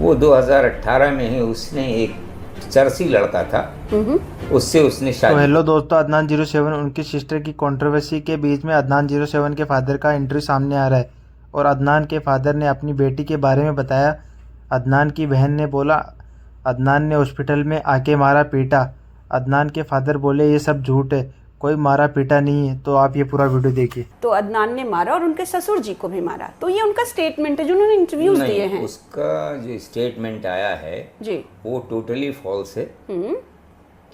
वो 2018 में ही उसने एक चरसी लड़का था, उससे उसने तो शादी। हेलो दोस्तों, अदनान 07 उनकी सिस्टर की कंट्रोवर्सी के बीच में अदनान 07 के फादर का इंटरव्यू सामने आ रहा है और अदनान के फादर ने अपनी बेटी के बारे में बताया। अदनान की बहन ने बोला अदनान ने हॉस्पिटल में आके मारा पीटा। अदनान के फादर बोले ये सब झूठ है, कोई मारा पीटा नहीं है। तो आप ये पूरा वीडियो देखिए। तो अदनान ने मारा और उनके ससुर जी को भी मारा, तो ये उनका स्टेटमेंट है जो उन्होंने इंटरव्यूज नहीं, दिए हैं। उसका जो स्टेटमेंट आया है जी। वो टोटली फॉल्स है,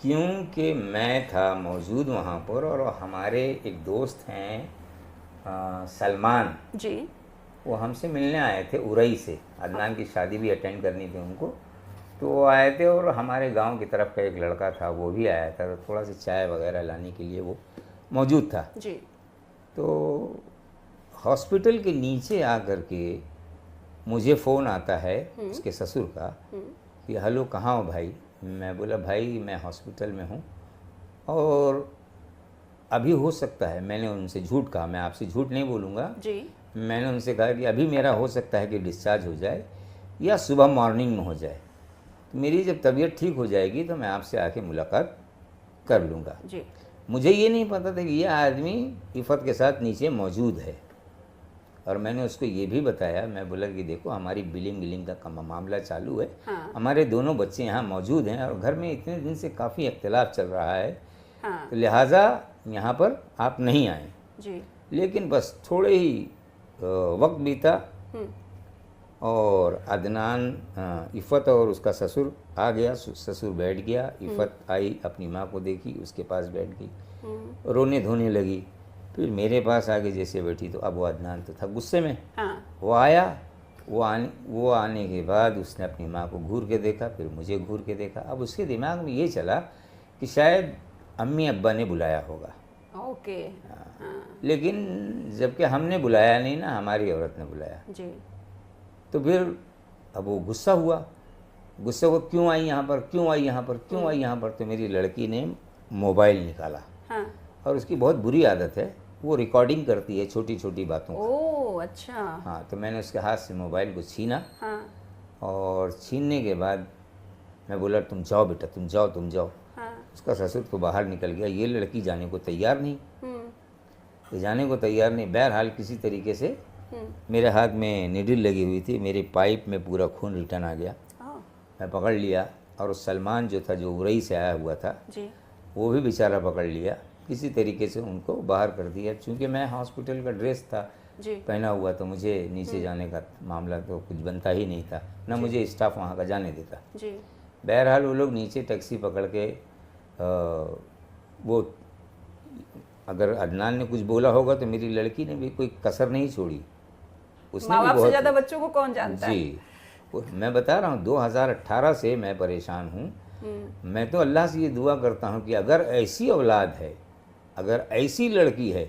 क्योंकि मैं था मौजूद वहाँ पर और हमारे एक दोस्त हैं सलमान जी। वो हमसे मिलने आए थे उरई से। अदनान की शादी भी अटेंड करनी थी उनको, तो वो आए थे और हमारे गांव की तरफ का एक लड़का था वो भी आया था, तो थोड़ा सा चाय वगैरह लाने के लिए वो मौजूद था। जी। तो हॉस्पिटल के नीचे आकर के मुझे फ़ोन आता है उसके ससुर का कि हेलो कहाँ हो भाई। मैं बोला भाई मैं हॉस्पिटल में हूँ और अभी हो सकता है, मैंने उनसे झूठ कहा, मैं आपसे झूठ नहीं बोलूँगा। जी। मैंने उनसे कहा कि अभी मेरा हो सकता है कि डिस्चार्ज हो जाए या सुबह मॉर्निंग में हो जाए, तो मेरी जब तबीयत ठीक हो जाएगी तो मैं आपसे आके मुलाकात कर लूँगा। जी। मुझे ये नहीं पता था कि यह आदमी इफ़त के साथ नीचे मौजूद है, और मैंने उसको ये भी बताया, मैं बोला कि देखो हमारी बिलिंग का मामला चालू है। हाँ। हमारे दोनों बच्चे यहाँ मौजूद हैं और घर में इतने दिन से काफ़ी इख्तिलाफ चल रहा है, हाँ। तो लिहाजा यहाँ पर आप नहीं आए। जी। लेकिन बस थोड़े ही वक्त बीता और अदनान इफ़त और उसका ससुर आ गया। ससुर बैठ गया, इफ़त आई अपनी माँ को देखी, उसके पास बैठ गई, रोने धोने लगी। फिर मेरे पास आके जैसे बैठी, तो अब वो अदनान तो था गुस्से में। हाँ। वो आया, वो आने के बाद उसने अपनी माँ को घूर के देखा, फिर मुझे घूर के देखा। अब उसके दिमाग में ये चला कि शायद अम्मी अब्बा ने बुलाया होगा। ओके। लेकिन जबकि हमने बुलाया नहीं ना, हमारी औरत ने बुलाया। जी। तो फिर अब वो गुस्सा हुआ, क्यों आई यहाँ पर, क्यों आई यहाँ पर, क्यों आई यहाँ पर। तो मेरी लड़की ने मोबाइल निकाला, हाँ। और उसकी बहुत बुरी आदत है, वो रिकॉर्डिंग करती है छोटी छोटी बातों को। ओह अच्छा। हाँ, तो मैंने उसके हाथ से मोबाइल को छीना, हाँ। और छीनने के बाद मैं बोला तुम जाओ बेटा, तुम जाओ तुम जाओ। हाँ। उसका ससुर तो बाहर निकल गया, ये लड़की जाने को तैयार नहीं, ये जाने को तैयार नहीं। बहरहाल किसी तरीके से मेरे हाथ में निडिल लगी हुई थी, मेरे पाइप में पूरा खून रिटर्न आ गया। मैं पकड़ लिया, और उस सलमान जो था, जो उरई से आया हुआ था, जी। वो भी बेचारा पकड़ लिया। किसी तरीके से उनको बाहर कर दिया। चूँकि मैं हॉस्पिटल का ड्रेस था जी। पहना हुआ, तो मुझे नीचे जाने का मामला तो कुछ बनता ही नहीं था, ना मुझे स्टाफ वहाँ का जाने देता। जी। बहरहाल वो लोग नीचे टैक्सी पकड़ के वो, अगर अदनान ने कुछ बोला होगा तो मेरी लड़की ने भी कोई कसर नहीं छोड़ी। उसने माँ भी बाप से बहुत, ज्यादा बच्चों को कौन जानता है। जी, मैं बता रहा हूँ 2018 से मैं परेशान हूँ। मैं तो अल्लाह से ये दुआ करता हूँ कि अगर ऐसी औलाद है, अगर ऐसी लड़की है,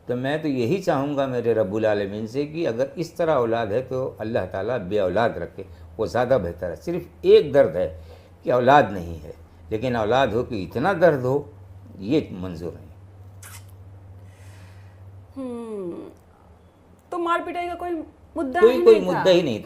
तो मैं तो यही चाहूँगा मेरे रब्बुल आलमीन से कि अगर इस तरह औलाद है तो अल्लाह ताला बे औलाद रखे, वो ज़्यादा बेहतर है। सिर्फ एक दर्द है कि औलाद नहीं है, लेकिन औलाद हो कि इतना दर्द हो, ये मंजूर नहीं। तो मार पिटाई का कोई मुद्दा कोई ही कोई नहीं था। मुद्दा ही नहीं था।